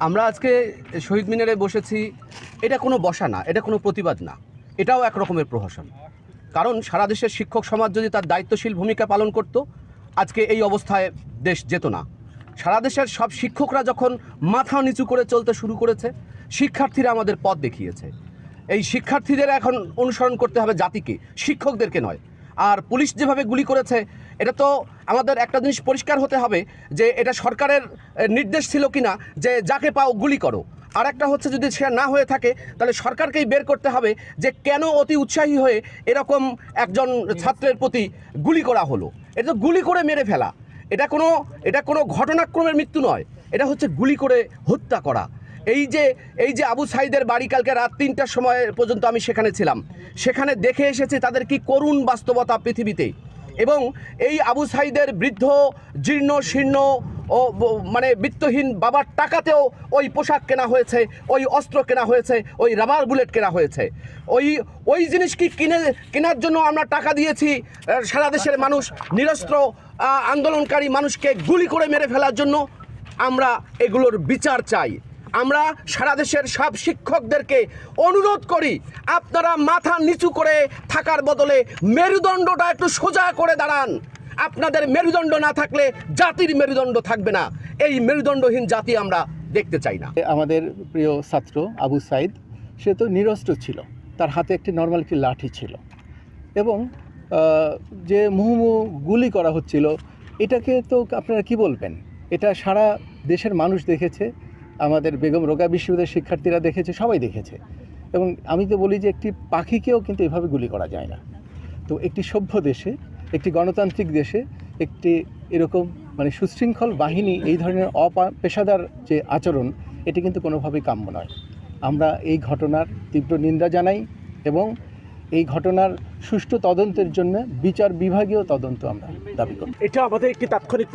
আমরা আজকে শহীদ মিনারে বসেছি, এটা কোনো বসা না, এটা কোনো প্রতিবাদ না, এটাও এক রকমের প্রহসন। কারণ সারা দেশের শিক্ষক সমাজ যদি তার দায়িত্বশীল ভূমিকা পালন করত, আজকে এই অবস্থায় দেশ যেত না। সারা দেশের সব শিক্ষকরা যখন মাথা নিচু করে চলতে শুরু করেছে, শিক্ষার্থীরা আমাদের পথ দেখিয়েছে। এই শিক্ষার্থীদের এখন অনুসরণ করতে হবে জাতিকে, শিক্ষকদেরকে নয়। আর পুলিশ যেভাবে গুলি করেছে, এটা তো আমাদের একটা জিনিস পরিষ্কার হতে হবে যে এটা সরকারের নির্দেশ ছিল কিনা যে যাকে পাও গুলি করো। আর একটা হচ্ছে যদি সে না হয়ে থাকে তাহলে সরকারকেই বের করতে হবে যে কেন অতি উৎসাহী হয়ে এরকম একজন ছাত্রের প্রতি গুলি করা হলো। এটা তো গুলি করে মেরে ফেলা, এটা কোনো ঘটনাক্রমের মৃত্যু নয়, এটা হচ্ছে গুলি করে হত্যা করা। এই যে আবু সাঈদের বাড়ি কালকে রাত ৩টার সময় পর্যন্ত আমি সেখানে ছিলাম, সেখানে দেখে এসেছি তাদের কি করুণ বাস্তবতা পৃথিবীতে। এবং এই আবু সাঈদের বৃদ্ধ জীর্ণ শীর্ণ ও মানে বিত্তহীন বাবার টাকাতেও ওই পোশাক কেনা হয়েছে, ওই অস্ত্র কেনা হয়েছে, ওই রাবার বুলেট কেনা হয়েছে। ওই জিনিস কি কেনার জন্য আমরা টাকা দিয়েছি সারা দেশের মানুষ নিরস্ত্র আন্দোলনকারী মানুষকে গুলি করে মেরে ফেলার জন্য? আমরা এগুলোর বিচার চাই। আমরা সারা দেশের সব শিক্ষকদেরকে অনুরোধ করি, আপনারা মাথা নিচু করে থাকার বদলে মেরুদণ্ডটা একটু সোজা করে দাঁড়ান। আপনাদের মেরুদণ্ড না থাকলে জাতির মেরুদণ্ড থাকবে না। এই মেরুদণ্ডহীন জাতি আমরা দেখতে চাই না। আমাদের প্রিয় ছাত্র আবু সাঈদ, সে তো নিরস্ত্র ছিল, তার হাতে একটি নর্মাল একটি লাঠি ছিল এবং যে মুহুর্মুহু গুলি করা হচ্ছিল, এটাকে তো আপনারা কি বলবেন? এটা সারা দেশের মানুষ দেখেছে, আমাদের বেগম রোকেয়া বিশ্ববিদ্যালয়ের শিক্ষার্থীরা দেখেছে, সবাই দেখেছে। এবং আমি তো বলি যে একটি পাখিকেও কিন্তু এভাবে গুলি করা যায় না। তো একটি সভ্য দেশে, একটি গণতান্ত্রিক দেশে একটি এরকম মানে সুশৃঙ্খল বাহিনী এই ধরনের অপেশাদার যে আচরণ, এটি কিন্তু কোনোভাবেই কাম্য নয়। আমরা এই ঘটনার তীব্র নিন্দা জানাই এবং এই ঘটনার সুষ্ঠু তদন্তের জন্য বিচার বিভাগীয় তদন্ত আমরা দাবি করি। এটা আমাদের একটি তাৎক্ষণিক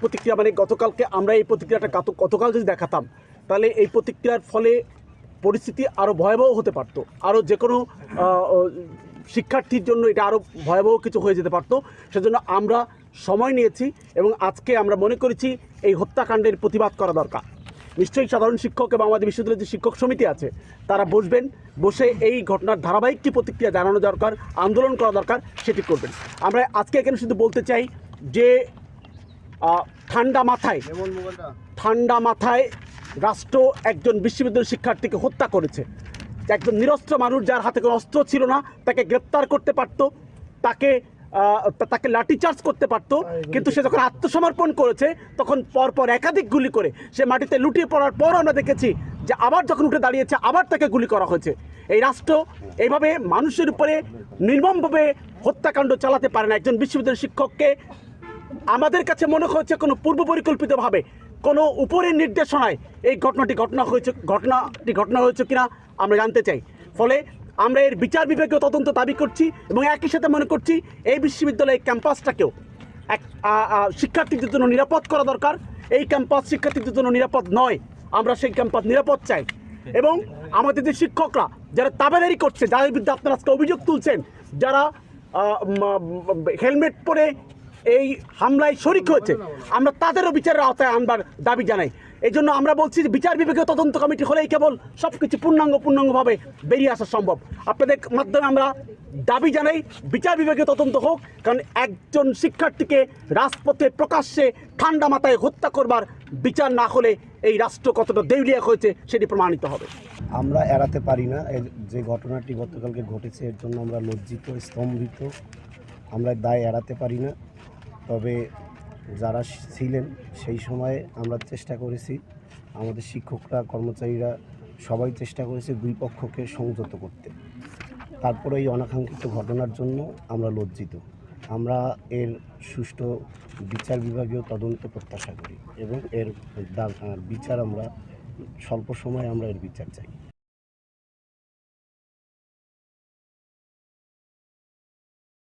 প্রতিক্রিয়া মানে গতকালকে আমরা এই প্রতিক্রিয়াটা গতকাল যদি দেখাতাম, তাহলে এই প্রতিক্রিয়ার ফলে পরিস্থিতি আরও ভয়াবহ হতে পারত, আরও যে কোনো শিক্ষার্থীর জন্য এটা আরও ভয়াবহ কিছু হয়ে যেতে পারতো। সেজন্য আমরা সময় নিয়েছি এবং আজকে আমরা মনে করেছি এই হত্যাকাণ্ডের প্রতিবাদ করা দরকার। নিশ্চয়ই সাধারণ শিক্ষক এবং আমাদের বিশ্ববিদ্যালয়ের যে শিক্ষক সমিতি আছে তারা বসে এই ঘটনার ধারাবাহিক কী প্রতিক্রিয়া জানানো দরকার, আন্দোলন করা দরকার, সেটি করবেন। আমরা আজকে এখানে শুধু বলতে চাই যে ঠান্ডা মাথায় রাষ্ট্র একজন বিশ্ববিদ্যালয়ের শিক্ষার্থীকে হত্যা করেছে। একজন নিরস্ত্র মানুষ, যার হাতে কোনো অস্ত্র ছিল না, তাকে গ্রেপ্তার করতে পারতো, তাকে লাঠিচার্জ করতে পারতো, কিন্তু সে যখন আত্মসমর্পণ করেছে তখন পরপর একাধিক গুলি করে সে মাটিতে লুটিয়ে পড়ার পর আমরা দেখেছি যে আবার যখন উঠে দাঁড়িয়েছে আবার তাকে গুলি করা হয়েছে। এই রাষ্ট্র এইভাবে মানুষের উপরে নির্মমভাবে হত্যাকাণ্ড চালাতে পারে না। একজন বিশ্ববিদ্যালয়ের শিক্ষককে আমাদের কাছে মনে হচ্ছে কোনো পূর্ব পরিকল্পিতভাবে কোনো উপরের নির্দেশনায় এই ঘটনাটি ঘটনা হয়েছে কিনা আমরা জানতে চাই। ফলে আমরা এর বিচার বিভাগীয় তদন্ত দাবি করছি এবং একই সাথে মনে করছি এই বিশ্ববিদ্যালয়ের ক্যাম্পাসটাকেও শিক্ষার্থীদের জন্য নিরাপদ করা দরকার। এই ক্যাম্পাস শিক্ষার্থীদের জন্য নিরাপদ নয়, আমরা সেই ক্যাম্পাস নিরাপদ চাই। এবং আমাদের যে শিক্ষকরা যারা তাবেদারি করছে, যাদের বিরুদ্ধে আপনারা আজকে অভিযোগ তুলছেন, যারা হেলমেট পরে এই হামলায় শরিক হয়েছে, আমরা তাদেরও বিচারের আওতায় আনবার দাবি জানাই। এই জন্য আমরা বলছি যে বিচার বিভাগীয় তদন্ত কমিটি হলেই কেবল সব কিছু পূর্ণাঙ্গভাবে বেরিয়ে আসা সম্ভব। আপনাদের মাধ্যমে আমরা দাবি জানাই বিচার বিভাগীয় তদন্ত হোক, কারণ একজন শিক্ষার্থীকে রাজপথে প্রকাশ্যে ঠান্ডা মাথায় হত্যা করবার বিচার না হলে এই রাষ্ট্র কতটা দেউলিয়া হয়েছে সেটি প্রমাণিত হবে। আমরা এড়াতে পারি না যে ঘটনাটি গতকালকে ঘটেছে, এর জন্য আমরা লজ্জিত, স্তম্ভিত। আমরা দায় এড়াতে পারি না। তবে যারা ছিলেন সেই সময়ে আমরা চেষ্টা করেছি, আমাদের শিক্ষকরা, কর্মচারীরা সবাই চেষ্টা করেছে দুই পক্ষকে সংযত করতে। তারপরে এই অনাকাঙ্ক্ষিত ঘটনার জন্য আমরা লজ্জিত। আমরা এর সুষ্ঠু বিচার বিভাগীয় তদন্ত প্রত্যাশা করি এবং এর বিচার আমরা স্বল্প সময়ে আমরা এর বিচার চাই।